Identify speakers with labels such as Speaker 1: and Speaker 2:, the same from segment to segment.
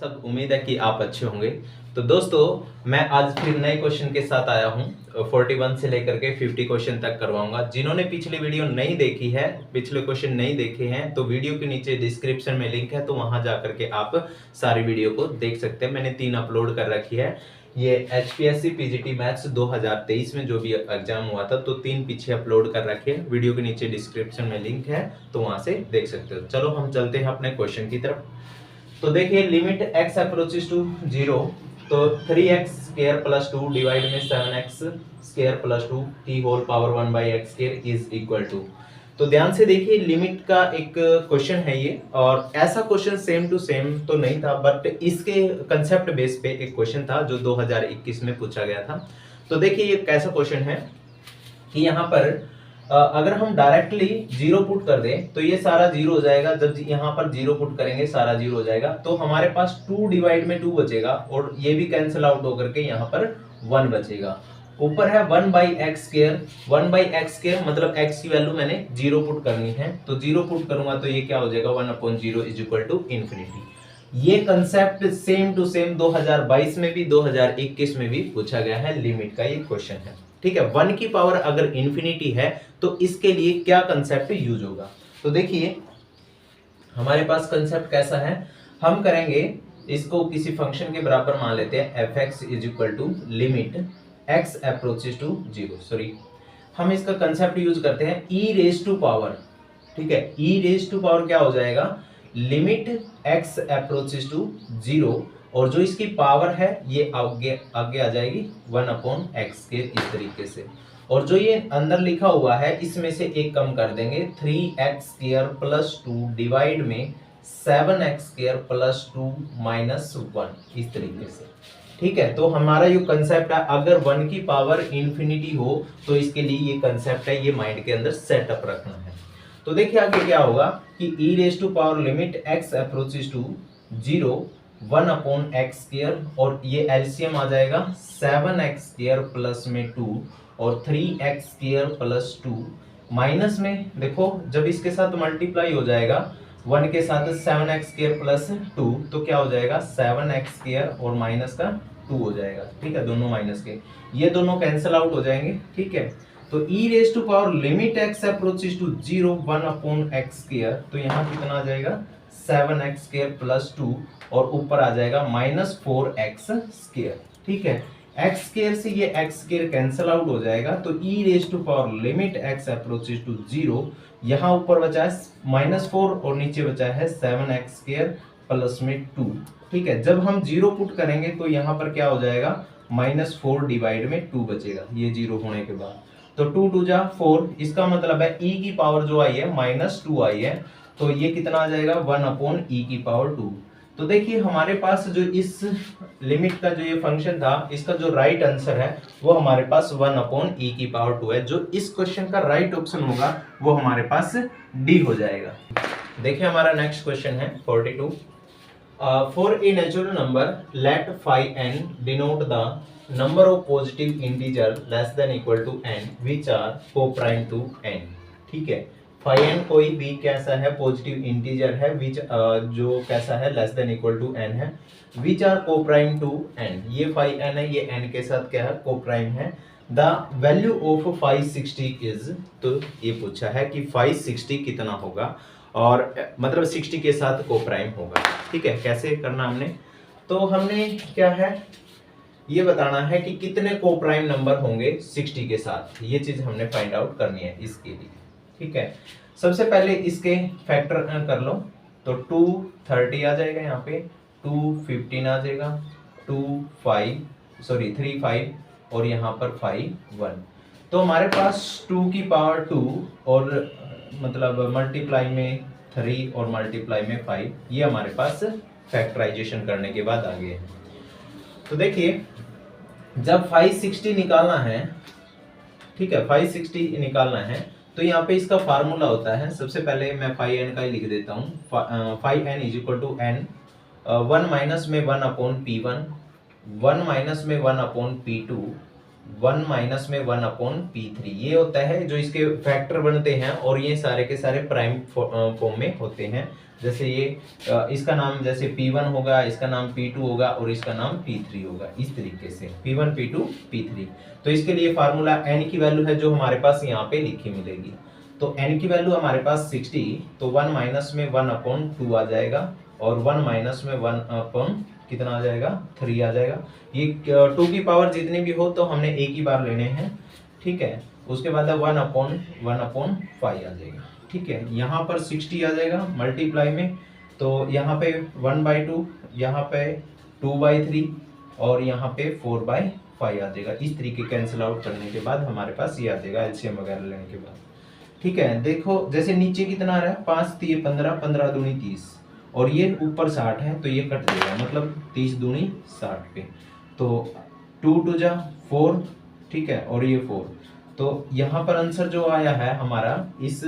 Speaker 1: सब, उम्मीद है कि आप अच्छे होंगे। तो दोस्तों, मैं आज फिर नए क्वेश्चन के साथ आया हूं। 41 से लेकर के 50 क्वेश्चन तक करवाऊंगा। जिन्होंने पिछली वीडियो नहीं देखी है, पिछले क्वेश्चन नहीं देखे हैं, तो वीडियो के नीचे डिस्क्रिप्शन में लिंक है, तो वहां जाकर के आप सारी वीडियो को देख सकते हैं। मैंने 3 अपलोड कर रखी है। ये HPSC PGT मैथ्स 2023 में जो भी एग्जाम हुआ था, तो 3 पीछे अपलोड कर रखे हैं। वीडियो के नीचे डिस्क्रिप्शन में लिंक है, तो वहां से देख सकते हो। चलो हम चलते हैं अपने क्वेश्चन की तरफ। तो देखिए, लिमिट x अप्रोचेस टू 0, तो 3x स्क्वायर प्लस 2 डिवाइड में 7x स्क्वायर प्लस 2 की whole power 1 by x square is equal to. तो ध्यान से देखिए, लिमिट का एक क्वेश्चन है ये, और ऐसा क्वेश्चन सेम टू सेम तो नहीं था, बट इसके कंसेप्ट बेस पे एक क्वेश्चन था जो 2021 में पूछा गया था। तो देखिए, ये कैसा क्वेश्चन है कि यहाँ पर अगर हम डायरेक्टली जीरो पुट कर दें तो ये सारा जीरो हो जाएगा। जब यहाँ पर जीरो पुट करेंगे सारा जीरो हो जाएगा, तो हमारे पास 2 डिवाइड में 2 बचेगा, और ये भी कैंसिल आउट होकर के यहाँ पर 1 बचेगा। ऊपर है 1 by x square. 1 by x square मतलब x की वैल्यू मैंने जीरो पुट करनी है, तो जीरो पुट करूंगा तो ये क्या हो जाएगा, 1/0 इज इक्वल टू इन्फिनिटी। ये कंसेप्ट सेम टू सेम 2022 में भी 2021 में भी पूछा गया है। लिमिट का ये क्वेश्चन है, ठीक है। 1 की पावर अगर इन्फिनिटी है तो इसके लिए क्या कंसेप्ट यूज होगा। तो देखिए, हमारे पास कंसेप्ट कैसा है, हम करेंगे इसको किसी फंक्शन के बराबर मान लेते हैं। fx is equal to limit x approaches to 0। Sorry, हम इसका कंसेप्ट यूज करते हैं e रेज टू पावर, ठीक है। e रेज टू पावर क्या हो जाएगा, लिमिट x अप्रोचेस टू 0, और जो इसकी पावर है ये आगे आगे आ जाएगी 1/x के इस तरीके से। और जो ये अंदर लिखा हुआ है इसमें से एक कम कर देंगे, 3x स्क्वायर प्लस 2 डिवाइड में 7x स्क्वायर प्लस 2 माइनस 1, इस तरीके से, ठीक है। तो हमारा ये कंसेप्ट है, अगर 1 की पावर इंफिनिटी हो तो इसके लिए ये कंसेप्ट है, ये माइंड के अंदर सेटअप रखना है। तो देखिए आगे क्या होगा कि e raise to power limit x approaches to 0 1/x square, और ये एलसीएम आ जाएगा 7x स्क्वायर प्लस में 2 और 3x स्क्वायर प्लस 2 माइनस में, देखो जब इसके साथ मल्टीप्लाई हो जाएगा 1 के साथ 7x स्क्वायर प्लस 2, तो क्या हो जाएगा 7x स्क्वायर और माइनस का 2 हो जाएगा, ठीक है। दोनों माइनस के ये दोनों कैंसिल आउट हो जाएंगे, ठीक है। तो e raise to power limit x approaches to 0 1/x square, तो यहाँ कितना आ जाएगा 7x स्क्वायर प्लस 2, और ऊपर आ जाएगा -4x स्क्वायर, ठीक है। x स्क्वायर से ये x स्क्वायर कैंसिल आउट हो जाएगा, तो e raise to power limit x approaches to 0, यहाँ ऊपर बचा है -4 और नीचे बचा है 7x स्क्वायर प्लस में 2, ठीक है। जब हम जीरो पुट करेंगे तो यहाँ पर क्या हो जाएगा, -4 डिवाइड में 2 बचेगा, ये जीरो होने के बाद, तो 2 2 जा 4, इसका मतलब है e की पावर जो आई है -2 आई है, तो ये कितना आ जाएगा 1/e की पावर 2। तो देखिए, हमारे पास जो इस लिमिट का जो ये फंक्शन था, इसका जो राइट आंसर है वो हमारे पास 1/e की पावर 2 है। जो इस क्वेश्चन का राइट ऑप्शन होगा वो हमारे पास डी हो जाएगा। देखिए, हमारा नेक्स्ट क्वेश्चन है 42। For a natural number let phi n denote the number of positive integer less than equal to n which are coprime to n, ठीक है। फाई n कोई भी कैसा है, पॉजिटिव इंटीजर है, विच जो कैसा है less than equal to n है, which are coprime to n। ये फाई n है, ये n के साथ क्या है, कोप्राइम है। द वैल्यू ऑफ 560 इज, तो ये पूछा है कि 560 कितना होगा, और मतलब 60 के साथ कोप्राइम होगा, ठीक है। कैसे करना हमने, तो हमने क्या है ये बताना है कि कितने कोप्राइम नंबर होंगे 60 के साथ, ये चीज हमने फाइंड आउट करनी है इसके लिए, ठीक है। सबसे पहले इसके फैक्टर कर लो, तो 2 30 आ जाएगा, यहाँ पे 2 15 आ जाएगा, 3 5 और यहाँ पर 5 1। तो हमारे पास 2 की पावर 2 और मतलब मल्टीप्लाई में 3 और मल्टीप्लाई में 5, ये हमारे पास फैक्टराइजेशन करने के बाद आ गए। तो देखिए, जब 560 निकालना है, ठीक है, 560 निकालना है, तो यहाँ पे इसका फार्मूला होता है। सबसे पहले मैं फाई n का ही लिख देता हूँ। Phi n is equal to n, 1 minus में 1/p1, 1 माइनस में 1/p2, 1 माइनस में 1/p3 ये होता है जो इसके फैक्टर बनते हैं, और ये सारे के सारे प्राइम फॉर्म में होते हैं। जैसे ये इसका नाम जैसे p1 होगा, इसका नाम p2 होगा और इसका नाम p3 होगा, इस तरीके से p1 p2 p3। तो इसके लिए फार्मूला n की वैल्यू है जो हमारे पास यहाँ पे लिखी मिलेगी। तो n की वैल्यू हमारे पास 60, तो 1 माइनस में 1/2 आ जाएगा, और 1 माइनस में 1 कितना आ जाएगा 3 आ जाएगा। ये 2 की पावर जितनी भी हो तो हमने एक ही बार लेने हैं, ठीक है। उसके बाद 1/5 आ जाएगा, ठीक है। यहाँ पर 60 आ जाएगा मल्टीप्लाई में, तो यहाँ पे 1/2, यहाँ पे 2/3 और यहाँ पे 4/5 आ जाएगा। इस तरीके कैंसिल आउट करने के बाद हमारे पास ये आ जाएगा एलसीएम वगैरह लेने के बाद, ठीक है। देखो जैसे नीचे कितना आ रहा है 5 3 15, 15 दूनी 30, और ये ऊपर 60 है तो ये कट जाएगा, मतलब 30 दूनी 60 पे, तो 2 2 जा 4, ठीक है, और ये 4। तो यहाँ पर आंसर जो आया है हमारा इस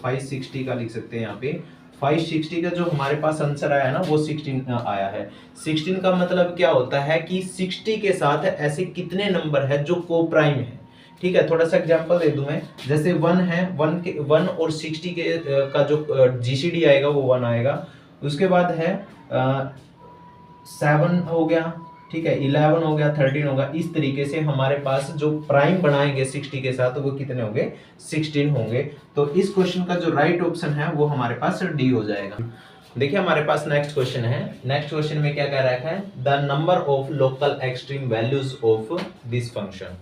Speaker 1: 560 का लिख सकते हैं यहाँ पे। 560 का जो हमारे पास आंसर आया है ना वो 16 आया है। 16 का मतलब क्या होता है कि 60 के साथ ऐसे कितने नंबर है जो को प्राइम है, ठीक है। थोड़ा सा एग्जांपल दे दूं मैं, जैसे 1 है, 1 और 60 के का जो जीसीडी आएगा वो 1 आएगा। उसके बाद है 7 हो गया, ठीक है, 11 हो गया, 13 होगा। इस तरीके से हमारे पास जो प्राइम बनाएंगे 60 के साथ वो कितने होंगे 16 होंगे। तो इस क्वेश्चन का जो राइट ऑप्शन है वो हमारे पास डी हो जाएगा। देखिए हमारे पास नेक्स्ट क्वेश्चन है। नेक्स्ट क्वेश्चन में क्या कह रखा है, the number of local extreme values of this function.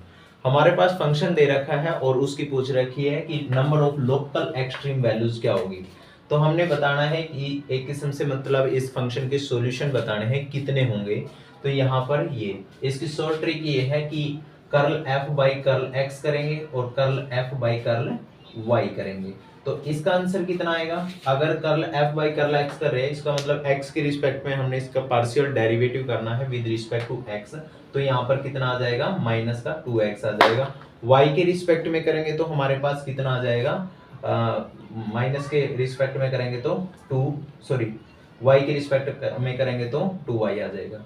Speaker 1: हमारे पास फंक्शन दे रखा है और उसकी पूछ रखी है कि number of local extreme values क्या होगी। तो हमने बताना है कि एक किस्म से मतलब इस फंक्शन के सॉल्यूशन बताने हैं कितने होंगे। तो यहाँ पर ये इसकी शॉर्ट ट्रिक ये है कि curl f by curl x करेंगे और curl f by curl y करेंगे। तो इसका आंसर कितना आएगा, अगर curl f by curl x कर रहे हैं इसका मतलब x के रिस्पेक्ट में हमने इसका पार्शियल डेरिवेटिव करना है विद रिस्पेक्ट टू x। तो यहाँ पर कितना आ जाएगा माइनस का 2x आ जाएगा। y के रिस्पेक्ट में करेंगे तो हमारे पास कितना आ जाएगा, माइनस के रिस्पेक्ट में करेंगे तो y के रिस्पेक्ट में करेंगे तो 2y आ जाएगा,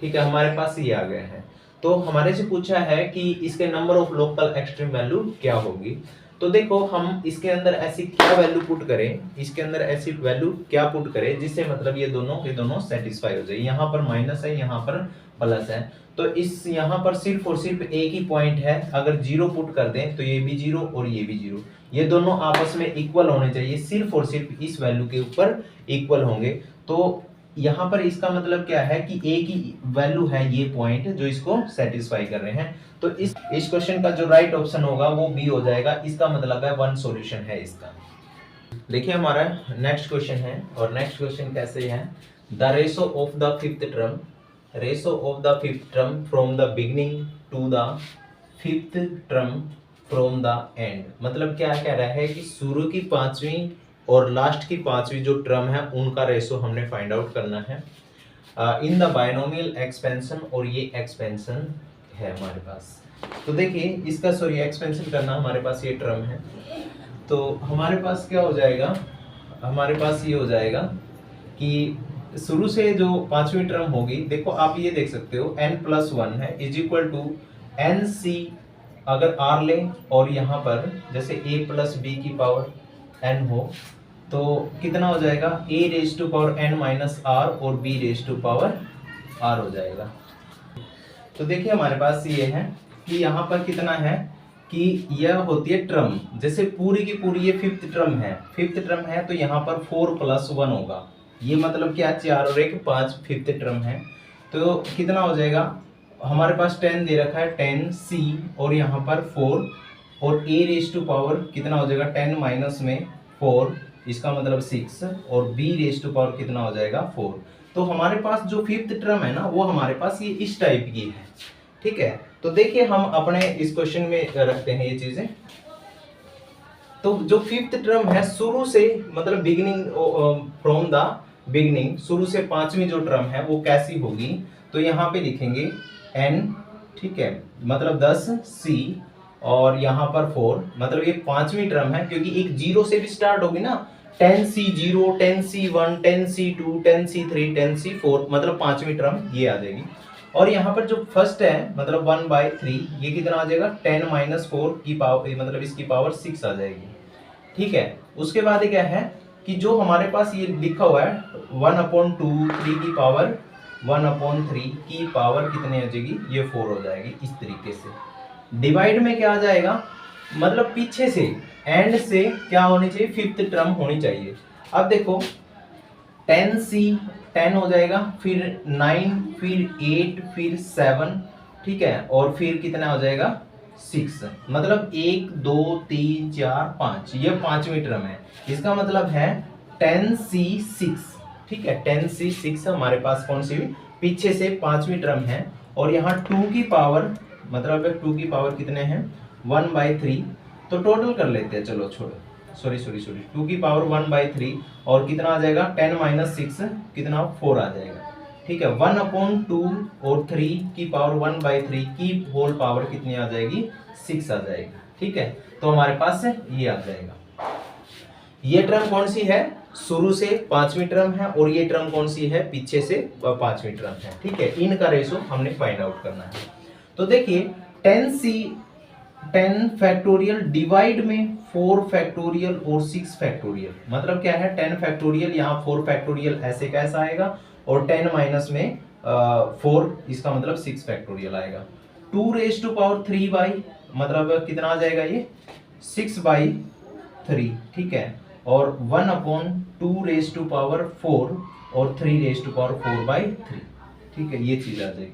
Speaker 1: ठीक है। हमारे पास ये आ गया है। तो हमारे से पूछा है कि इसके number of local extreme value क्या होगी। तो देखो हम इसके अंदर ऐसी क्या वैल्यू पुट करें, इसके अंदर ऐसी वैल्यू क्या पुट करें जिससे मतलब ये दोनों सेटिस्फाई हो जाए। यहाँ पर माइनस है, यहाँ पर प्लस है, तो इस यहाँ पर सिर्फ और सिर्फ एक ही पॉइंट है। अगर 0 पुट कर दें तो ये भी 0 और ये भी 0, ये दोनों आपस में इक्वल होने चाहिए, सिर्फ और सिर्फ इस वैल्यू के ऊपर इक्वल होंगे। तो यहाँ पर इसका मतलब क्या है कि एक ही वैल्यू है ये पॉइंट जो इसको सेटिस्फाई कर रहे हैं। तो इस क्वेश्चन का जो राइट ऑप्शन होगा वो बी हो जाएगा। इसका मतलब है 1 सॉल्यूशन है इसका। देखिए हमारा नेक्स्ट क्वेश्चन है, और नेक्स्ट क्वेश्चन कैसे है, the ratio of the fifth term from the beginning to the fifth term from the end. मतलब क्या कह रहा है कि शुरू की 5वीं और लास्ट की 5वीं जो टर्म है उनका रेशो हमने फाइंड आउट करना है इन द बायनोमियल एक्सपेंशन, और ये एक्सपेंशन है हमारे पास। तो देखिए इसका एक्सपेंशन करना, हमारे पास ये टर्म है, तो हमारे पास क्या हो जाएगा, हमारे पास ये हो जाएगा कि शुरू से जो 5वीं टर्म होगी, देखो आप ये देख सकते हो n+1 है इज इक्वल टू nc अगर r लें, और यहाँ पर जैसे a प्लस बी की पावर n हो तो कितना हो जाएगा a raise to power n minus r और b raise to power r हो जाएगा। तो देखिए हमारे पास ये है कि यहाँ पर कितना है कि यह होती है टर्म, जैसे पूरी की पूरी ये फिफ्थ टर्म है तो यहाँ पर 4+1 होगा। ये मतलब क्या 4 और 1 5 फिफ्थ टर्म है। तो कितना हो जाएगा, हमारे पास 10 दे रखा है 10c और यहाँ पर 4 और a रेज टू पावर कितना हो जाएगा 10 माइनस में 4, इसका मतलब 6, और b रेज टू पावर कितना हो जाएगा 4। तो हमारे पास जो फिफ्थ टर्म है ना वो हमारे पास ये इस टाइप की है, ठीक है। तो देखिए हम अपने इस क्वेश्चन में रखते हैं ये चीजें। तो जो फिफ्थ टर्म है शुरू से मतलब बिगिनिंग फ्रॉम द बिगिनिंग, शुरू से 5वीं जो टर्म है वो कैसी होगी, तो यहाँ पे लिखेंगे n, ठीक है, मतलब 10c और यहाँ पर 4, मतलब ये 5वीं टर्म है क्योंकि एक 0 से भी स्टार्ट होगी ना, 10c0 10c1 10c2 10c3 10c4, मतलब 5वीं टर्म ये आ जाएगी। और यहाँ पर जो फर्स्ट है मतलब 1/3, ये कितना आ जाएगा 10 - 4 की पावर, मतलब इसकी पावर 6 आ जाएगी। ठीक है, उसके बाद क्या है कि जो हमारे पास ये लिखा हुआ है 1/2, 3 की पावर 1/3 की पावर कितनी आ जाएगी, ये 4 हो जाएगी। इस तरीके से डिवाइड में क्या आ जाएगा, मतलब पीछे से एंड से क्या होनी चाहिए, फिफ्थ टर्म होनी चाहिए। अब देखो 10C 10 हो जाएगा, फिर 9, फिर 8, फिर 7, ठीक है, और फिर कितना हो जाएगा 6, मतलब 1 2 3 4 5, ये पांचवी टर्म है। इसका मतलब है 10C 6, ठीक है, 10C 6 हमारे पास कौन सी पीछे से पांचवी टर्म है। और यहाँ 2 की पावर, मतलब 2 की पावर कितने हैं 1/3, तो टोटल कर लेते हैं, चलो छोड़ो, सॉरी 2 की पावर 1/3 और कितना आ जाएगा 10 - 6 कितना 4 आ जाएगा। ठीक है, 1/2 और 3 की पावर 1/3 की होल पावर कितनी आ जाएगी 6 आ जाएगी। ठीक है, तो हमारे पास ये आ जाएगा। ये टर्म कौन सी है, शुरू से पांचवी टर्म है, और ये टर्म कौन सी है, पीछे से पांचवी टर्म है। ठीक है, इनका रेशो हमने फाइंड आउट करना है। तो देखिए 10 फैक्टोरियल डिवाइड में 4 फैक्टोरियल और 6 फैक्टोरियल, मतलब क्या है 10 फैक्टोरियल, यहाँ 4 फैक्टोरियल ऐसे कैसा आएगा, और 10 माइनस में 4, इसका मतलब 6 फैक्टोरियल आएगा। 2⁻³ मतलब कितना आ जाएगा ये 6/3, ठीक है, और 1/2⁴ और 3⁴/3, ठीक है, ये चीज आ जाएगी।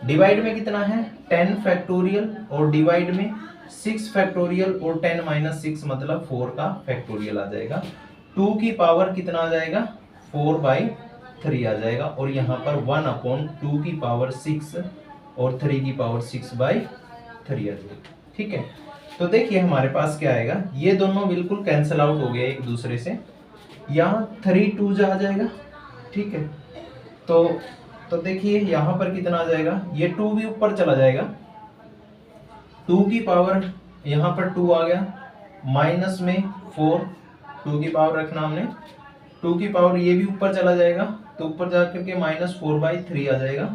Speaker 1: डिवाइड में कितना है 10 फैक्टोरियल और डिवाइड में 6 फैक्टोरियल, और 10 - 6 मतलब 4 का फैक्टोरियल आ जाएगा। 2 की पावर कितना आ जाएगा 4/3 आ जाएगा, और यहाँ पर 1/2 की पावर 6 और 3 की पावर 6/3 आ जाएगी। ठीक है, तो देखिए हमारे पास क्या आएगा, ये दोनों बिल्कुल कैंसिल आउट हो गए एक दूसरे से, यहाँ 3 2 आ जाएगा। ठीक है, तो देखिए यहाँ पर कितना आ जाएगा, ये 2 भी ऊपर चला जाएगा, 2 की पावर यहाँ पर 2 आ गया, माइनस में 4, 2 की पावर रखना हमने, 2 की पावर ये भी ऊपर चला जाएगा, तो ऊपर जाकर के -4/3 आ जाएगा।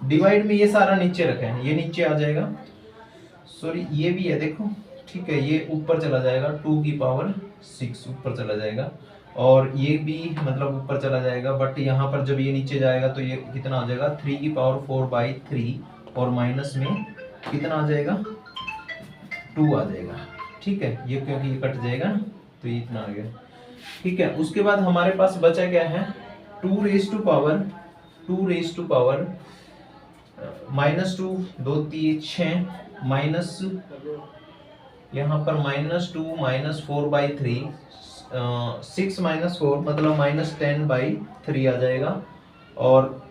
Speaker 1: डिवाइड में ये सारा नीचे रखे हैं, ये नीचे आ जाएगा, सॉरी ये भी है देखो, ठीक है, ये ऊपर चला जाएगा, 2 की पावर 6 ऊपर चला जाएगा, और ये भी मतलब ऊपर चला जाएगा, बट यहाँ पर जब ये नीचे जाएगा तो ये कितना आ जाएगा 3 की पावर 4/3, और माइनस में कितना आ जाएगा 2 आ जाएगा। ठीक है, ये क्योंकि ये कट जाएगा ना, तो ये इतना आ गया। ठीक है, उसके बाद हमारे पास बचा क्या है 2⁻² -2 2 3 6 माइनस, यहाँ पर -2 - 4/3, 6 - 4 मतलब -10/3 आ जाएगा, और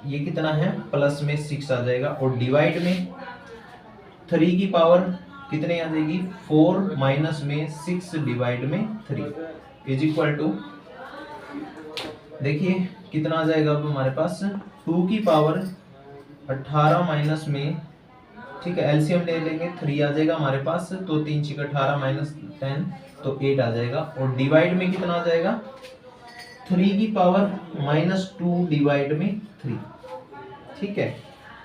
Speaker 1: ये कितना है प्लस में 6 आ जाएगा, और डिवाइड में 3 की पावर कितने आ जाएगी 4 माइनस में 6 डिवाइड में 3 इज इक्वल टू, देखिए कितना आ जाएगा अब हमारे पास 2 की पावर 18 माइनस में, ठीक है, एलसीएम ले लेंगे 3 आ जाएगा हमारे पास, तो 3 × 18 माइनस 10 तो 8 आ जाएगा, और डिवाइड में कितना आ जाएगा 3 की पावर -2 डिवाइड में 3। ठीक है,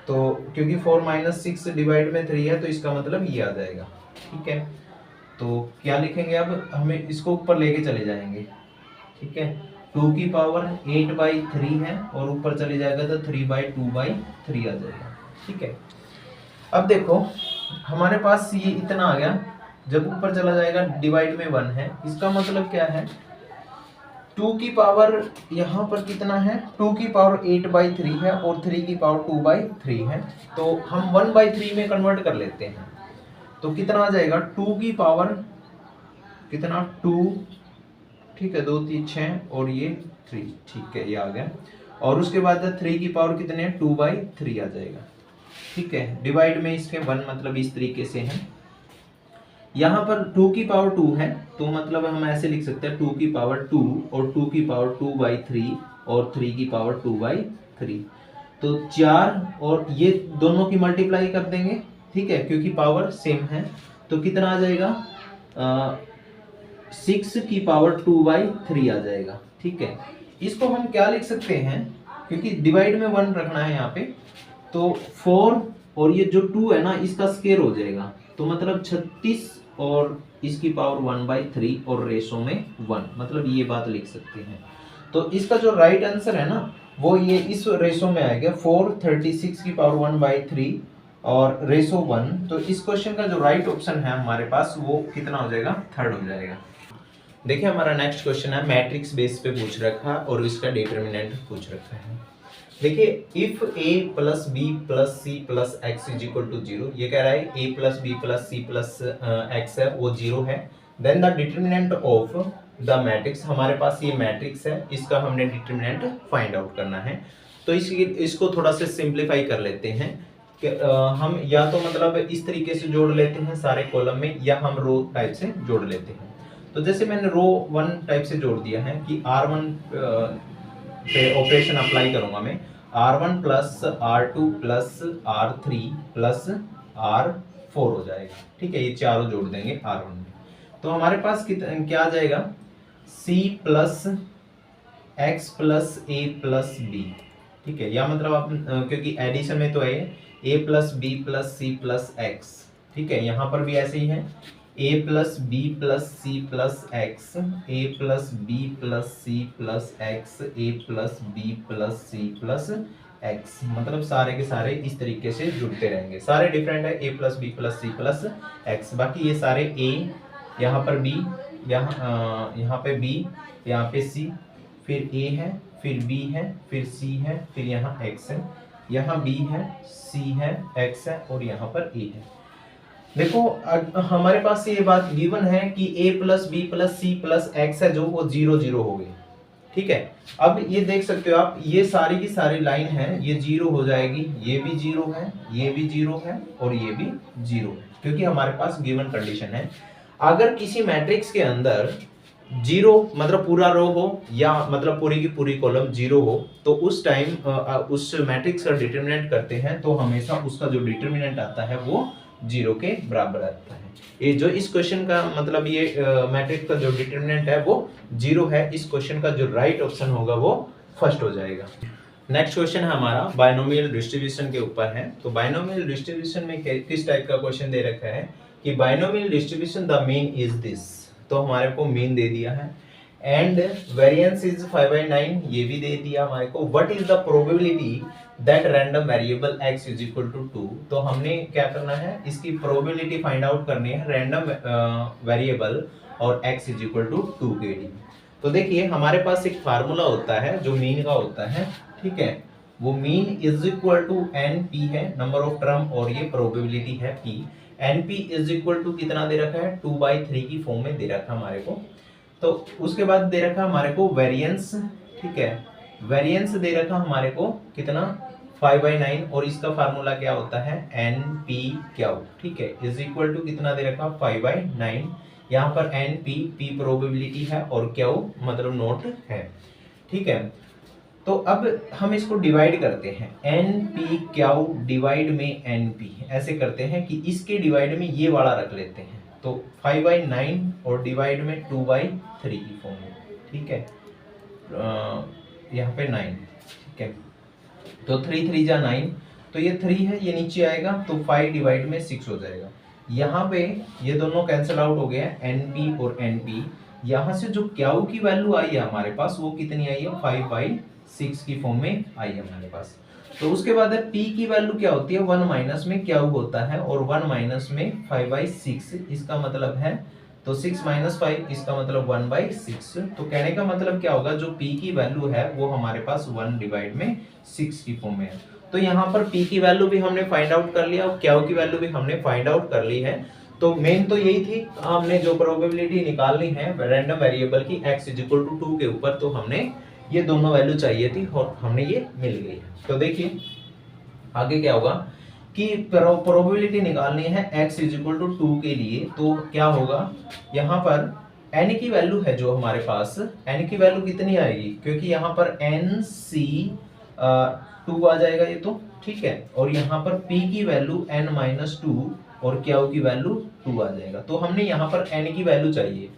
Speaker 1: तो क्योंकि 4 - 6 डिवाइड में 3 है, तो इसका मतलब ये आ जाएगा। ठीक है, तो क्या लिखेंगे, अब हमें इसको ऊपर लेके चले जाएंगे। ठीक है, 2 की पावर 8/3 है, और ऊपर चले जाएगा तो 3/2/3 आ जाएगा। ठीक है, अब देखो हमारे पास ये इतना आ गया, जब ऊपर चला जाएगा डिवाइड में 1 है, इसका मतलब क्या है 2 की पावर यहाँ पर कितना है 2 की पावर 8/3 है, और 3 की पावर 2/3 है, तो हम 1/3 में कन्वर्ट कर लेते हैं, तो कितना आ जाएगा 2 की पावर कितना 2, ठीक है, 2 3 6 और ये 3, ठीक है, ये आ गया, और उसके बाद 3 की पावर कितने हैं 2/3 आ जाएगा। ठीक है, डिवाइड में इसके 1 मतलब इस तरीके से है। यहाँ पर 2 की पावर 2 है, तो मतलब हम ऐसे लिख सकते हैं 2 की पावर 2 और 2 की पावर 2/3 और 3 की पावर 2/3, तो 4 और ये दोनों की मल्टीप्लाई कर देंगे। ठीक है, क्योंकि पावर सेम है, तो कितना आ जाएगा 6 की पावर 2/3 आ जाएगा। ठीक है, इसको हम क्या लिख सकते हैं, क्योंकि डिवाइड में 1 रखना है यहाँ पे, तो 4 और ये जो 2 है ना इसका स्क्वायर हो जाएगा, तो मतलब 36 और इसकी पावर 1/3 और रेशो में 1, मतलब ये बात लिख सकते हैं। तो इसका जो राइट आंसर है ना वो ये इस रेशो में आएगा 436 की पावर 1/3 और रेशो 1। तो इस क्वेश्चन का जो राइट ऑप्शन है हमारे पास वो कितना हो जाएगा, थर्ड हो जाएगा। देखिए हमारा नेक्स्ट क्वेश्चन है मैट्रिक्स बेस पे पूछ रखा और इसका डिटर्मिनेंट पूछ रखा है। देखिए if a plus b plus c plus x is equal to 0, ये कह रहा है a plus b plus c plus x है वो 0 है, then the determinant of the matrix, हमारे पास ये मैट्रिक्स है इसका हमने डिटर्मिनेंट फाइंड आउट करना है। तो इसको थोड़ा सा सिंप्लीफाई कर लेते हैं कि हम या तो मतलब इस तरीके से जोड़ लेते हैं सारे कॉलम में, या हम रो टाइप से जोड़ लेते हैं। तो जैसे मैंने रो 1 टाइप से जोड़ दिया है कि R1 पे ऑपरेशन अप्लाई करूंगा मैं, R1 plus R2 plus R3 plus R4 हो जाएगा, ठीक है, ये चारों जोड़ देंगे R1 में। तो हमारे पास क्या आ जाएगा, C प्लस एक्स प्लस ए प्लस बी, ठीक है, या मतलब आप क्योंकि एडिशन में तो है a plus b plus c plus x, ठीक है, यहाँ पर भी ऐसे ही है a plus b plus c plus x, a plus b plus c plus x, a plus b plus c plus x, मतलब सारे के सारे इस तरीके से जुड़ते रहेंगे, सारे डिफरेंट है a plus b plus c plus x, बाकी ये सारे a, यहाँ पर b, यहाँ पे b, यहाँ पे c, फिर a है, फिर b है, फिर c है, फिर यहाँ x है, यहाँ b है, c है, x है और यहाँ पर a है। देखो हमारे पास ये बात गिवन है कि a plus b plus c plus x है जो वो 0 0 हो गई, ठीक है। अब ये देख सकते हो आप, ये सारी की सारी लाइन है ये 0 हो जाएगी, ये भी 0 है, ये भी 0 है और ये भी 0 है, क्योंकि हमारे पास गिवन कंडीशन है। अगर किसी मैट्रिक्स के अंदर 0 मतलब पूरा रो हो या मतलब पूरी की पूरी कॉलम 0 हो, तो उस टाइम उस मैट्रिक्स का डिटरमिनेंट करते हैं तो हमेशा उसका जो डिटरमिनेंट आता है वो 0 के बराबर आता है। ये जो इस क्वेश्चन का मतलब ये मैट्रिक्स का जो डिटरमिनेंट है वो 0 है, इस क्वेश्चन का जो राइट ऑप्शन होगा वो फर्स्ट हो जाएगा। नेक्स्ट क्वेश्चन है हमारा बायनोमियल डिस्ट्रीब्यूशन के ऊपर है। तो बायनोमियल डिस्ट्रीब्यूशन में किस टाइप का क्वेश्चन दे रखा है कि binomial distribution the mean is this, तो हमारे को मीन दे दिया है, एंड वेरिएंस इज 5/9 ये भी दे दिया हमारे को। What is the probability that random variable x is equal to 2, तो हमने क्या करना है, इसकी प्रोबेबिलिटी फाइंड आउट करनी है रैंडम वेरिएबल और x इज इक्वल टू 2 के लिए। तो देखिए हमारे पास एक फार्मूला होता है जो मीन का होता है, ठीक है, वो mean is equal to NP है, नंबर ऑफ टर्म, और ये प्रोबेबिलिटी है P। NP is equal to कितना दे रखा है, 2/3 की फॉर्म में दे रखा है हमारे को। तो उसके बाद दे रखा हमारे को वेरिएंस, ठीक है, वेरिएंस दे रखा हमारे को कितना 5/9 और इसका फार्मूला क्या होता है NPQ, ठीक है, इज इक्वल टू कितना दे रखा 5/9। यहाँ पर NP P प्रोबेबिलिटी है और Q मतलब नोट है, ठीक है। तो अब हम इसको डिवाइड करते हैं, NPQ डिवाइड में NP, ऐसे करते हैं कि इसके डिवाइड में ये वाला रख लेते हैं, तो 5/9 और डिवाइड में 2/3 की फॉर्म में, ठीक है, यहाँ पे 9, ठीक है, तो 3 3 जा 9, तो ये 3 है, ये नीचे आएगा तो 5 डिवाइड में 6 हो जाएगा। यहाँ पे ये दोनों कैंसिल आउट हो गया, NP और NP। यहाँ से जो Q की वैल्यू आई है हमारे पास वो कितनी आई है 5/6 की फॉर्म में आई है हमारे पास। तो उसके बाद है P की वैल्यू क्या होती है, 1 माइनस में Q होता है और 1 माइनस में 5/6, इसका मतलब है तो 6 माइनस 5 इसका मतलब 1/6। तो कहने का मतलब क्या होगा, जो P की वैल्यू है वो हमारे पास 1 डिवाइड में 6 की फॉर्म में है। तो यहाँ पर P की वैल्यू भी हमने फाइंड आउट कर लिया और Q की वैल्यू भी हमने फाइंड आउट कर ली है। तो मेन तो यही थी, हमने जो प्रोबेबिलिटी निकालनी है रैंडम वेरिएबल की x इज इक्वल टू 2 के ऊपर, तो हमने ये दोनों वैल्यू चाहिए थी और हमने ये मिल गई है। तो देखिए आगे क्या होगा कि प्रोबेबिलिटी निकालनी है x इज इक्वल टू 2 के लिए, तो क्या होगा, यहाँ पर n की वैल्यू है जो हमारे पास, n की वैल्यू कितनी आएगी, क्योंकि यहाँ पर NC 2 आ जाएगा ये, तो ठीक है, और यहाँ पर P की वैल्यू n-2 और Q की वैल्यू 2 आ जाएगा। तो हमने यहाँ पर n की वैल्यू चाहिए,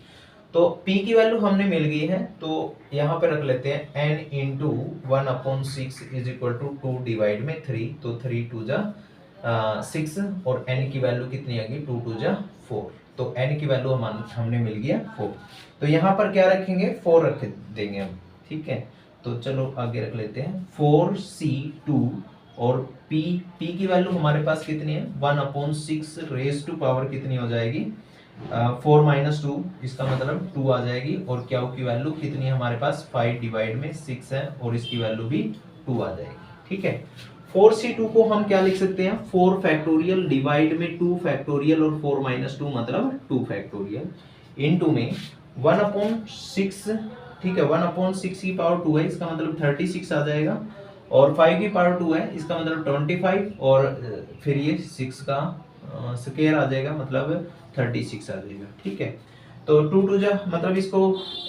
Speaker 1: तो P की वैल्यू हमने मिल गई है, तो यहाँ पे रख लेते हैं n into 1/6 is equal to 2 divide में 3, तो 3 2 जा 6 और n की वैल्यू कितनी आ गई 2 2 जा 4, तो n की वैल्यू हमने मिल गया 4। तो यहाँ पर क्या रखेंगे 4 रख देंगे हम, ठीक है। तो चलो आगे रख लेते हैं 4c2 और p की वैल्यू हमारे पास कितनी है 1/6 रेज टू पावर कितनी हो जाएगी 4 - 2, इसका मतलब 2 आ जाएगी। और क्यू की वैल्यू कितनी है हमारे पास 5 डिवाइड में 6 है और इसकी वैल्यू भी 2 आ जाएगी, ठीक है। 4c2 को हम क्या लिख सकते हैं 4 फैक्टोरियल डिवाइड में 2 फैक्टोरियल और 4 - 2 मतलब 2 फैक्टोरियल इनटू में 1/6, ठीक है। 1/6 की पावर 2 है, इसका मतलब 36 आ जाएगा और 5 की पावर 2 है, इसका मतलब 25 और फिर ये 6 का स्क्वायर आ जाएगा मतलब 36 आ जाएगा, ठीक है। तो 2 2 जा मतलब इसको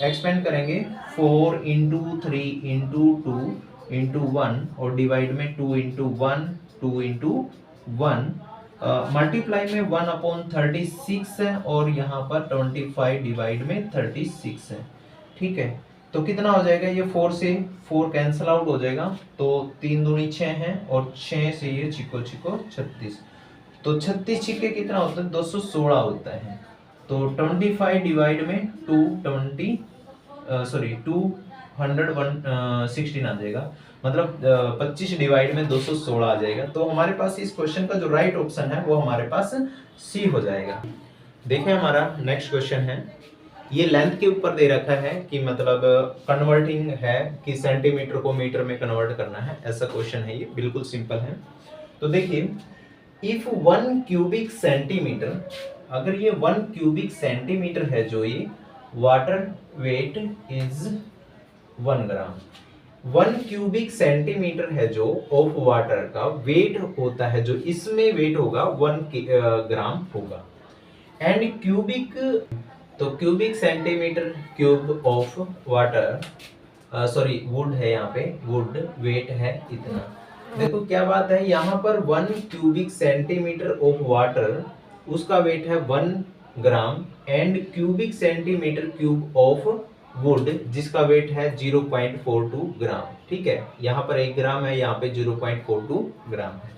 Speaker 1: एक्सपेंड करेंगे 4 इंटू 3 इंटू 2 इंटू 1 और डिवाइड में 2 इंटू 1 2 इंटू 1 मल्टीप्लाई में 1/36 है और यहाँ पर 25 डिवाइड में 36 है, ठीक है। तो कितना हो जाएगा ये 4 से 4 कैंसिल आउट हो जाएगा, तो 3 दूनी 6 है और 6 से ये चिको चिको 36, तो 36 छिक्के कितना होता है 216 होता है। तो 25 डिवाइड में 216 आ जाएगा, मतलब 25 डिवाइड में 216 आ जाएगा। तो हमारे पास इस क्वेश्चन का जो राइट ऑप्शन है वो हमारे पास सी हो जाएगा। देखिए हमारा नेक्स्ट क्वेश्चन है, ये लेंथ के ऊपर दे रखा है कि मतलब कन्वर्टिंग है कि सेंटीमीटर को मीटर में कन्वर्ट करना है, ऐसा क्वेश्चन है, ये बिल्कुल सिंपल है। तो देखिए इफ 1 क्यूबिक सेंटीमीटर, अगर ये 1 क्यूबिक सेंटीमीटर है जो ये water weight is 1 gram, 1 cubic centimetre है जो ऑफ वाटर का वेट होता है, जो इसमें वेट होगा 1 ग्राम होगा। एंड क्यूबिक, तो cubic centimetre cube of water, sorry would है, यहाँ पे वुड वेट है इतना। देखो क्या बात है, यहाँ पर 1 क्यूबिक सेंटीमीटर ऑफ वाटर उसका वेट है 1 gram and cubic centimetre cube of would जिसका वेट है 0.42 ग्राम, ठीक है। यहाँ पर 1 ग्राम है, यहाँ पे 0.42 ग्राम है।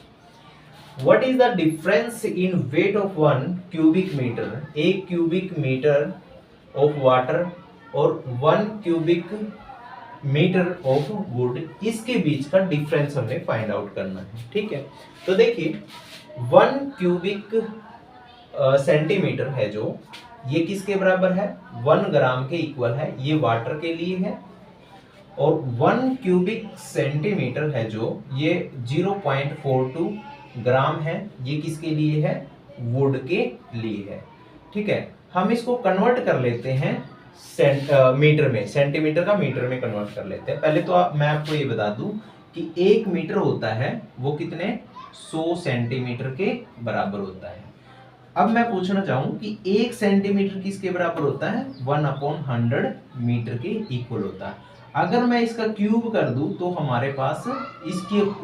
Speaker 1: What is the difference in weight of 1 cubic meter, 1 cubic meter of water और 1 cubic meter of wood, इसके बीच का डिफरेंस हमें फाइंड आउट करना है, ठीक है। तो देखिए 1 क्यूबिक सेंटीमीटर है जो ये किसके बराबर है 1 ग्राम के इक्वल है, ये वाटर के लिए है। और 1 क्यूबिक सेंटीमीटर है जो ये 0.42 ग्राम है, ये किसके लिए है वुड के लिए है, ठीक है। हम इसको कन्वर्ट कर लेते हैं मीटर में, सेंटीमीटर का मीटर में कन्वर्ट कर लेते हैं। पहले तो मैं आपको ये बता दूं कि 1 मीटर होता है वो कितने 100 सेंटीमीटर के बराबर होता है। अब मैं पूछना चाहूं कि 1 सेंटीमीटर किसके बराबर होता है 1/100 मीटर के इक्वल होता है। अगर मैं इसका क्यूब कर दूं तो हमारे पास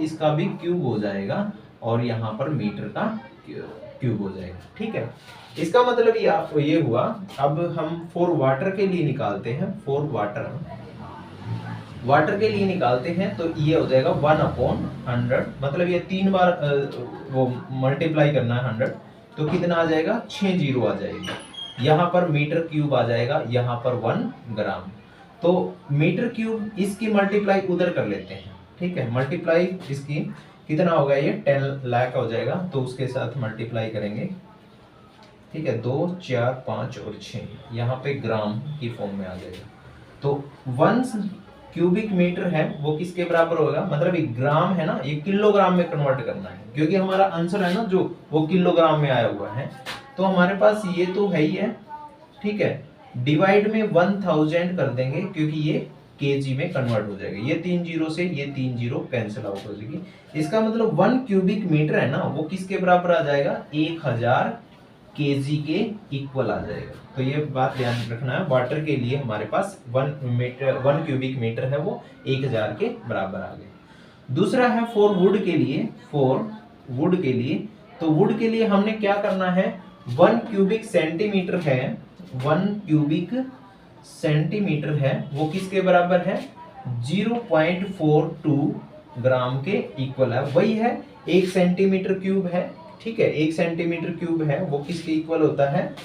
Speaker 1: इसका भी क्यूब हो जाएगा और यहाँ पर मीटर का क्यूब हो जाएगा, ठीक है। इसका मतलब ये हुआ। अब हम फॉर वाटर के लिए निकालते हैं, फॉर वाटर के लिए निकालते हैं, तो ये हो जाएगा 1/100, मतलब ये 3 बार वो मल्टीप्लाई करना है 100, तो कितना आ जाएगा 6 जीरो आ जाएगा। यहाँ पर मीटर क्यूब आ जाएगा, यहाँ पर 1 ग्राम। तो मीटर क्यूब इसकी मल्टीप्लाई उधर कर लेते हैं, ठीक है। मल्टीप्लाई इसकी कितना होगा ये 10 लाख हो जाएगा, तो उसके साथ मल्टीप्लाई करेंगे, ठीक है। 2 4 5 और 6 यहाँ पे ग्राम की फॉर्म में आ जाएगा। तो 1 क्यूबिक मीटर है वो किसके बराबर होगा, मतलब एक ग्राम है ना, ये किलोग्राम में कन्वर्ट करना है क्योंकि हमारा आंसर है ना जो वो किलोग्राम में आया हुआ है। तो हमारे पास ये तो है ही है, ठीक है। डिवाइड में 1000 कर देंगे क्योंकि ये केजी में कन्वर्ट हो जाएगा, ये 3 जीरो से ये 3 जीरो कैंसिल आउट हो जाएगी। इसका मतलब 1 क्यूबिक मीटर है ना वो किसके बराबर आ जाएगा 1000 केजी के इक्वल आ जाएगा। तो ये बात ध्यान रखना है, वाटर के लिए हमारे पास 1 क्यूबिक मीटर है वो 1000 के बराबर आ गए। दूसरा है फॉर वुड के लिए, फॉर वुड के लिए, तो वुड के लिए हमने क्या करना है 1 क्यूबिक सेंटीमीटर है, 1 क्यूबिक सेंटीमीटर है वो किसके बराबर है? 0.42 ग्राम के इक्वल है। वही है 1 सेंटीमीटर क्यूब है, ठीक है, 1 सेंटीमीटर क्यूब है वो किसके इक्वल होता है?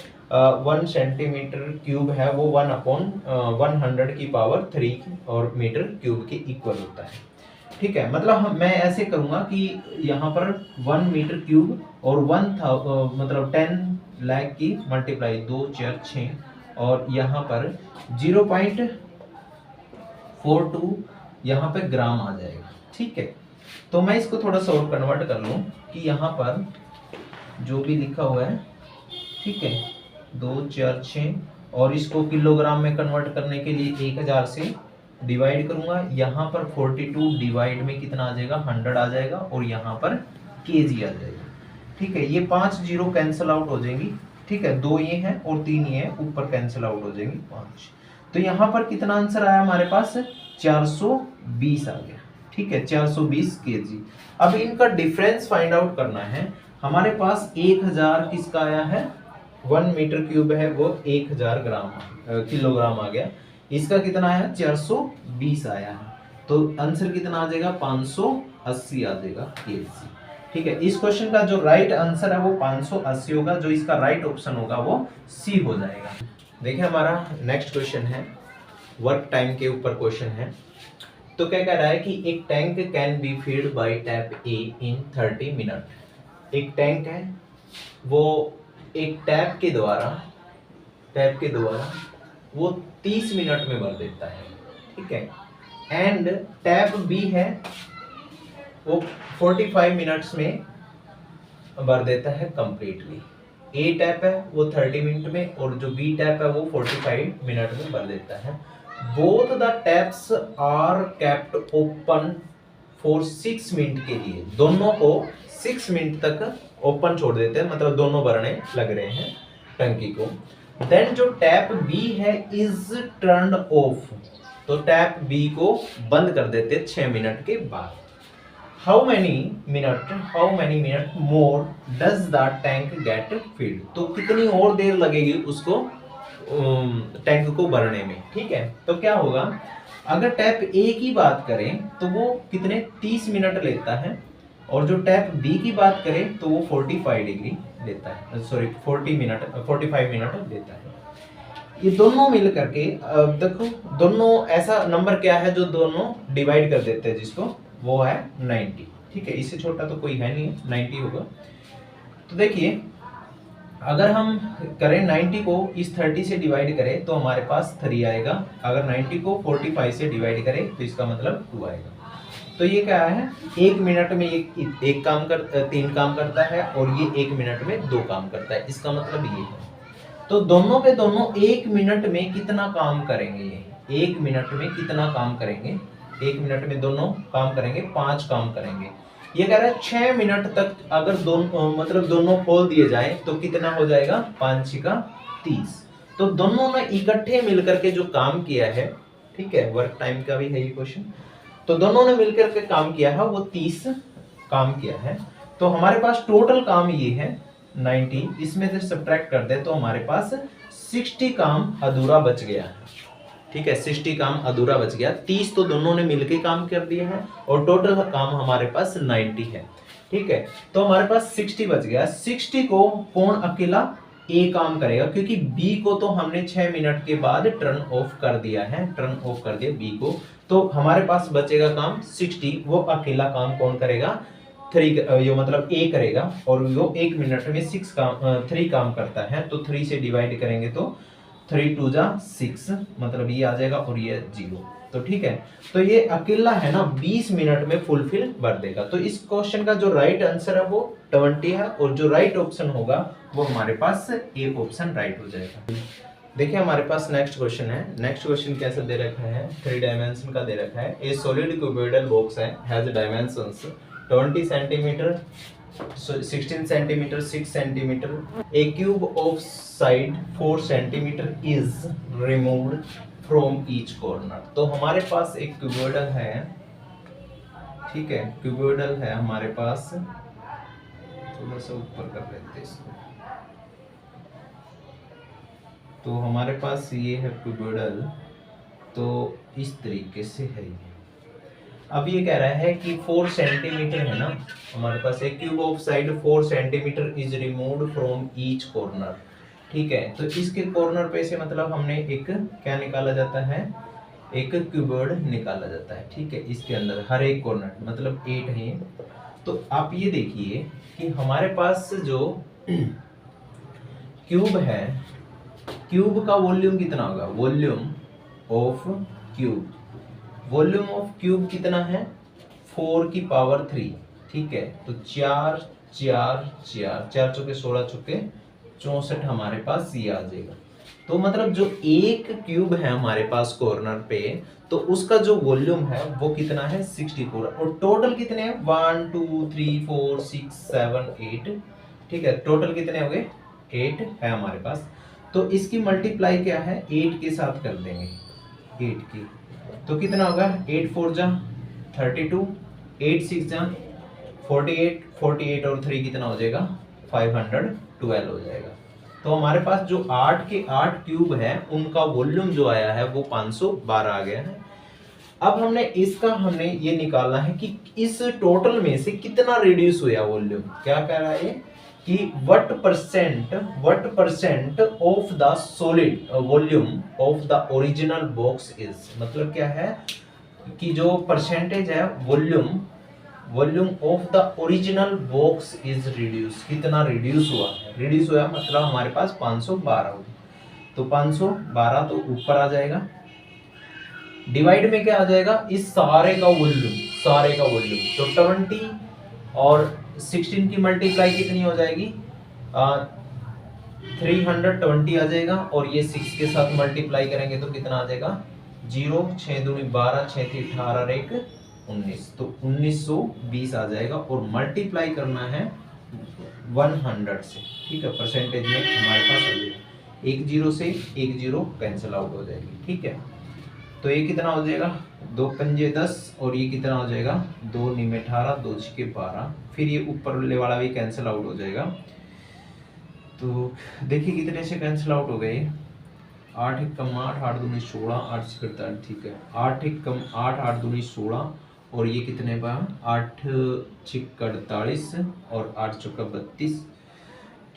Speaker 1: 1 सेंटीमीटर क्यूब है वो 1/100 की पावर 3 और मीटर क्यूब के इक्वल होता है, ठीक है। मतलब मैं ऐसे करूंगा कि यहाँ पर 1 मीटर क्यूब और 10 लाख की मल्टीप्लाई 2 4 6 और यहाँ पर 0.42 यहाँ पे ग्राम आ जाएगा, ठीक है। तो मैं इसको थोड़ा सा और कन्वर्ट कर लूँ कि यहाँ पर जो भी लिखा हुआ है, ठीक है, 2 4 6 और इसको किलोग्राम में कन्वर्ट करने के लिए 1000 से डिवाइड करूंगा। यहाँ पर 42 डिवाइड में कितना आ जाएगा? 100 आ जाएगा और यहाँ पर केजी आ जाएगा, ठीक है। ये 5 जीरो कैंसिल आउट हो जाएंगी, ठीक है, 2 ये हैं और 3 ये हैं, ऊपर कैंसिल आउट हो जाएंगी 5। तो यहाँ पर कितना आंसर आया हमारे पास? 420 आ गया, ठीक है, 420 केजी। अब इनका डिफरेंस फाइंड आउट करना है। हमारे पास 1000 किसका आया है? 1 मीटर क्यूब है वो 1000 किलोग्राम आ गया। इसका कितना आया? 420 आया है। तो आंसर कितना आ जाएगा? 580 आ जाएगा केजी, ठीक है। इस क्वेश्चन का जो राइट आंसर है वो 580 होगा। जो इसका राइट ऑप्शन होगा वो सी हो जाएगा। देखिए हमारा नेक्स्ट क्वेश्चन है, वर्क टाइम के ऊपर क्वेश्चन है। तो क्या कह रहा है कि एक tank can be field bye tap A in 30 minute. एक टैंक है वो एक टैप के द्वारा वो 30 मिनट में भर देता है, ठीक है। एंड टैप बी है वो 45 मिनट्स में भर देता है कंप्लीटली। ए टैप है वो 30 मिनट में और जो बी टैप है वो 45 मिनट में भर देता है। Both the taps are kept open for 6 minute के लिए, दोनों को 6 मिनट तक ओपन छोड़ देते हैं, मतलब दोनों भरने लग रहे हैं टंकी को। देन जो टैप बी है इज टर्न्ड ऑफ, तो टैप बी को बंद कर देते हैं 6 मिनट के बाद। How many minute more does the tank get filled, तो कितनी और देर लगेगी उसको टैंक को भरने में, ठीक है। तो क्या होगा, अगर टैप ए की बात करें तो वो कितने 30 मिनट लेता है और जो टैप बी की बात करें तो वो 45 डिग्री लेता है, सॉरी 45 मिनट लेता है। ये दोनों मिल करके देखो दोनों ऐसा नंबर क्या है जो दोनों डिवाइड कर देते हैं, जिसको वो है 90, ठीक है। इससे छोटा तो कोई है नहीं, 90 होगा। तो देखिए अगर हम करें 90 को इस 30 से डिवाइड करें तो हमारे पास 3 आएगा। अगर 90 को 45 से डिवाइड करें तो इसका मतलब 2 आएगा। तो ये क्या है, 1 मिनट में एक काम 3 काम करता है और ये 1 मिनट में 2 काम करता है, इसका मतलब ये है। तो दोनों के दोनों 1 मिनट में कितना काम करेंगे? ये 1 मिनट में कितना काम करेंगे? 1 मिनट में दोनों काम करेंगे 5 काम करेंगे। ये कह रहा है 6 मिनट तक अगर दोनों खोल दिए जाए तो कितना हो जाएगा? 5 का 30। तो दोनों ने इकट्ठे मिलकर के जो काम किया है, ठीक है, वर्क टाइम का भी है ये क्वेश्चन, तो दोनों ने मिलकर के काम किया है वो 30 काम किया है। तो हमारे पास टोटल काम ये है 90, इसमें से सब्ट्रैक्ट कर दे तो हमारे पास 60 काम अधूरा बच गया है, ठीक है, 60 काम अधूरा बच गया। 30 तो दोनों ने मिलके काम कर दिए हैं और टोटल काम हमारे पास 90 है, ठीक है। तो हमारे पास 60 बच गया। 60 को कौन अकेला ए काम करेगा, क्योंकि बी को तो हमने 6 मिनट के बाद टर्न ऑफ कर दिया बी को। तो हमारे पास बचेगा काम 60, वो अकेला काम कौन करेगा? 3, ये मतलब ए करेगा और वो 1 मिनट में 3 काम करता है। तो 3 से डिवाइड करेंगे तो 3 2 जा 6, मतलब ये आ जाएगा और ये 0। तो ठीक है, तो ये अकेला है ना 20 मिनट में फुलफिल भर देगा। तो इस क्वेश्चन का जो राइट आंसर है वो 20 है और जो राइट ऑप्शन होगा वो हमारे पास ए ऑप्शन राइट हो जाएगा। देखिए हमारे पास नेक्स्ट क्वेश्चन है। नेक्स्ट क्वेश्चन कैसे दे रखा है? 3 डायमेंशन का दे रखा है। ए सॉलिड क्यूबॉइडल बॉक्स है, has dimensions 20 centimetre, 16 centimetre, 6 centimetre. A cube of side 4 centimetre is removed from each corner। तो हमारे पास एक क्यूबॉइडल है, ठीक है, क्यूबॉइडल है हमारे पास। थोड़ा सा ऊपर कर लेते हैं इसको। तो हमारे पास ये है क्यूबोइडल, तो इस तरीके से है ये। अब ये कह रहा है कि 4 सेंटीमीटर है ना, हमारे पास एक cube of side 4 centimetre is removed from each corner. ठीक है, तो इसके कॉर्नर पे से मतलब हमने एक क्या निकाला जाता है, एक क्यूबॉइड निकाला जाता है। ठीक है, इसके अंदर हर एक कॉर्नर मतलब 8 है ये। तो आप ये देखिए कि हमारे पास जो क्यूब है, क्यूब का वॉल्यूम कितना होगा, volume of cube, volume of cube कितना है 4 की पावर 3। ठीक है, तो 4 4 4 4 चौके 16 चौके 64 हमारे पास ये आ जाएगा। तो मतलब जो एक क्यूब है हमारे पास कॉर्नर पे, तो उसका जो वॉल्यूम है वो कितना है 64, और टोटल कितने हैं 1 2 3 4 6 7 8। ठीक है, टोटल कितने हो गए 8 है हमारे पास। तो इसकी मल्टीप्लाई क्या है 8 के साथ कर देंगे, 8 की, तो कितना होगा 8 4 जा 32, 8 6 जा 48, 48 और 3 कितना हो जाएगा 512 हो जाएगा। तो हमारे पास जो 8 के 8 क्यूब है उनका वॉल्यूम जो आया है वो 512 आ गया है। अब हमने ये निकालना है कि इस टोटल में से कितना रिड्यूस हुआ वॉल्यूम। क्या कह रहा है कि what percent of the solid volume of the original box is, मतलब क्या है कि जो परसेंटेज है volume of the original box is reduce, कितना रिड्यूस हुआ मतलब हमारे पास 512 होगी। तो 512 तो ऊपर आ जाएगा, डिवाइड में क्या आ जाएगा इस सारे का वॉल्यूम। तो 20 और 16 की मल्टीप्लाई कितनी हो जाएगी 320 आ जाएगा, और ये 6 के साथ मल्टीप्लाई करेंगे तो कितना आ जाएगा 0 6 दूनी 12 6 3 18 और 1 19, तो 1920 आ जाएगा, और मल्टीप्लाई करना है 100 से। ठीक है, परसेंटेज में हमारे पास आ जाएगा, एक जीरो से एक जीरो कैंसिल आउट हो जाएगी। ठीक है, तो ये कितना हो जाएगा 2 पंजे 10, और ये कितना हो जाएगा 2 नीम 18 2 छिके 12, फिर ये ऊपर वाला भी कैंसिल आउट हो जाएगा। तो देखिए कितने से कैंसिल आउट हो गए, 8 1 कम 8 8 दूनी 16 8 छिक 48। ठीक है, 8 1 कम 8 8 दूनी 16, और ये कितने बा 8 छिक 48 और 8 चौका 32।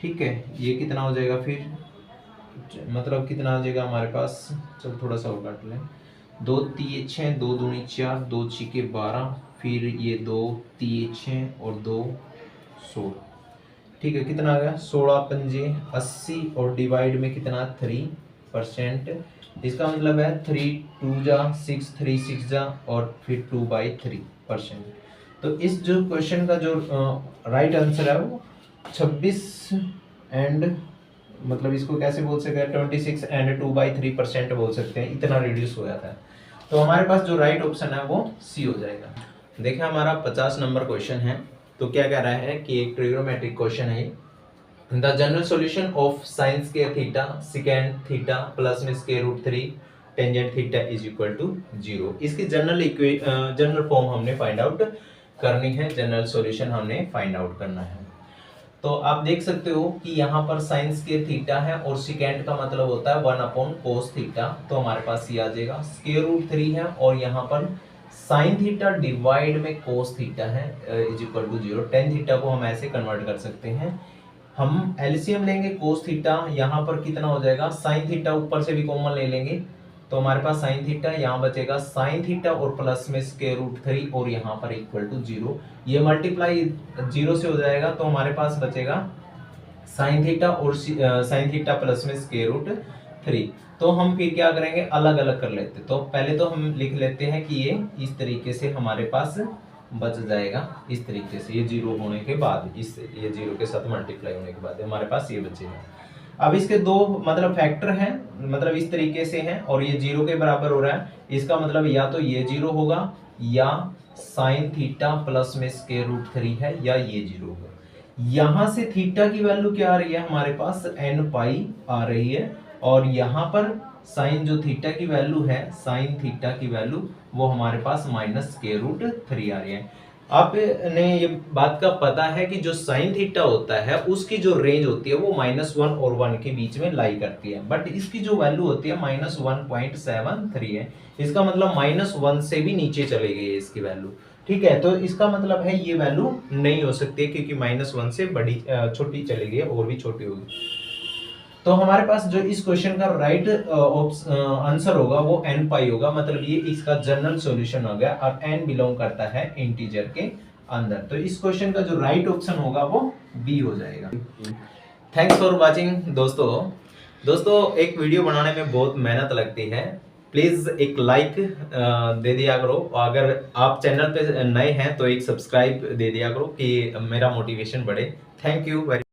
Speaker 1: ठीक है, ये कितना हो जाएगा फिर, मतलब कितना आ जाएगा हमारे पास, चल थोड़ा सा और काट लें, 2 3 6 2 दूनी 4 2 छिके 12, फिर ये 2 3 6 और 2 16। ठीक है, कितना आ गया 16 पंजे 80, और डिवाइड में कितना 3%, इसका मतलब है 3 2 जा 6 3 6 जा और फिर 2/3%। तो इस जो क्वेश्चन का जो राइट आंसर है वो 26 एंड, मतलब इसको कैसे बोल सकते हैं 26 एंड 2/3% बोल सकते हैं, इतना रिड्यूस हो जाता है। तो हमारे पास जो राइट ऑप्शन है वो सी हो जाएगा। देखिए हमारा 50 नंबर क्वेश्चन है, तो क्या कह रहा है कि एक ट्रिग्नोमेट्रिक क्वेश्चन है, the general solution of sine square theta second theta plus में square root 3 tangent theta is equal to 0। इसकी जनरल फॉर्म हमने फाइंड आउट करनी है, जनरल सॉल्यूशन हमने फाइंड आउट करना है। तो आप देख सकते हो कि यहाँ पर साइन स्क्वायर थीटा है और सेकेंड का मतलब होता है 1/cos थीटा, तो हमारे पास ये आ जाएगा स्क्वायर रूट 3 है, और यहाँ पर साइन थीटा डिवाइड में कोस थीटा है is equal to 0। Tan theta को हम ऐसे कन्वर्ट कर सकते हैं, हम एलसीएम लेंगे कोस थीटा, यहाँ पर कितना हो जाएगा साइन थीटा ऊपर से भी कॉमन ले लेंगे, तो हमारे पास साइन थीटा यहाँ बचेगा साइन थीटा और प्लस में स्क्वायर रूट 3 और यहाँ पर इक्वल टू 0, ये मल्टीप्लाई 0 से हो जाएगा, तो हमारे पास बचेगा साइन थीटा और साइन थीटा प्लस में स्क्वायर रूट 3। तो हम फिर क्या करेंगे अलग अलग कर लेते, तो पहले तो हम लिख लेते हैं कि ये इस तरीके से हमारे पास बच जाएगा, इस तरीके से ये 0 होने के बाद, इस ये 0 के साथ मल्टीप्लाई होने के बाद हमारे पास ये बचेगा। अब इसके दो मतलब फैक्टर हैं, मतलब इस तरीके से हैं, और ये 0 के बराबर हो रहा है, इसका मतलब या तो ये 0 होगा या साइन थीटा प्लस में स्क्वायर रूट 3 है, या ये 0 होगा। यहाँ से थीटा की वैल्यू क्या आ रही है हमारे पास n पाई आ रही है, और यहाँ पर साइन जो थीटा की वैल्यू है, साइन थीटा की वैल्यू वो हमारे पास माइनस स्क्वायर रूट 3 आ रही है। आपने ये बात का पता है कि जो साइन थीटा होता है उसकी जो रेंज होती है वो -1 और 1 के बीच में लाई करती है, बट इसकी जो वैल्यू होती है -1.73 है। इसका मतलब -1 से भी नीचे चली गई है इसकी वैल्यू। ठीक है, तो इसका मतलब है ये वैल्यू नहीं हो सकती है, क्योंकि -1 से बड़ी छोटी चली गई है, और भी छोटी होगी। तो हमारे पास जो इस क्वेश्चन का राइट आंसर होगा वो n पाई होगा, मतलब ये इसका जनरल सॉल्यूशन हो गया, और n बिलोंग करता है इंटीजर के अंदर। तो इस क्वेश्चन का जो राइट ऑप्शन होगा वो बी हो जाएगा। थैंक्स फॉर वाचिंग दोस्तों। दोस्तों एक वीडियो बनाने में बहुत मेहनत लगती है, प्लीज एक लाइक दे दिया करो, अगर आप चैनल पे नए हैं तो एक सब्सक्राइब दे दिया करो कि मेरा मोटिवेशन बढ़े। Thank you very